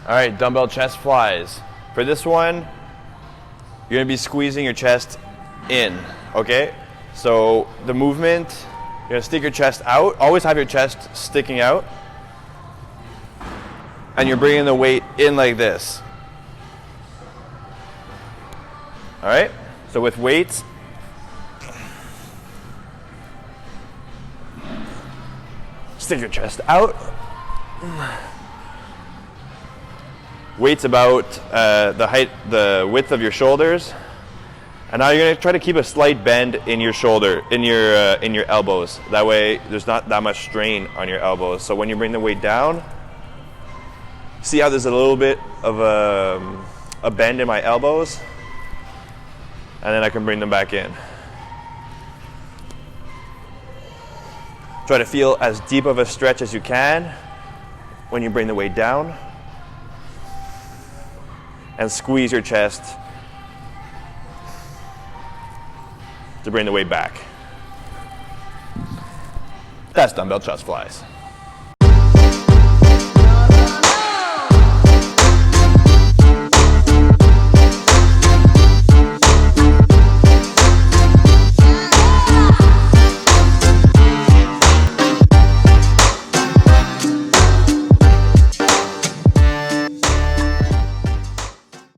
All right, dumbbell chest flies. For this one, you're gonna be squeezing your chest in, okay? So the movement, you're gonna stick your chest out. Always have your chest sticking out. And you're bringing the weight in like this. All right, so with weights, stick your chest out. Weight's about the width of your shoulders, and now you're gonna try to keep a slight bend in your shoulder, in your elbows. That way, there's not that much strain on your elbows. So when you bring the weight down, see how there's a little bit of a bend in my elbows, and then I can bring them back in. Try to feel as deep of a stretch as you can when you bring the weight down. And squeeze your chest to bring the weight back. That's dumbbell chest flies.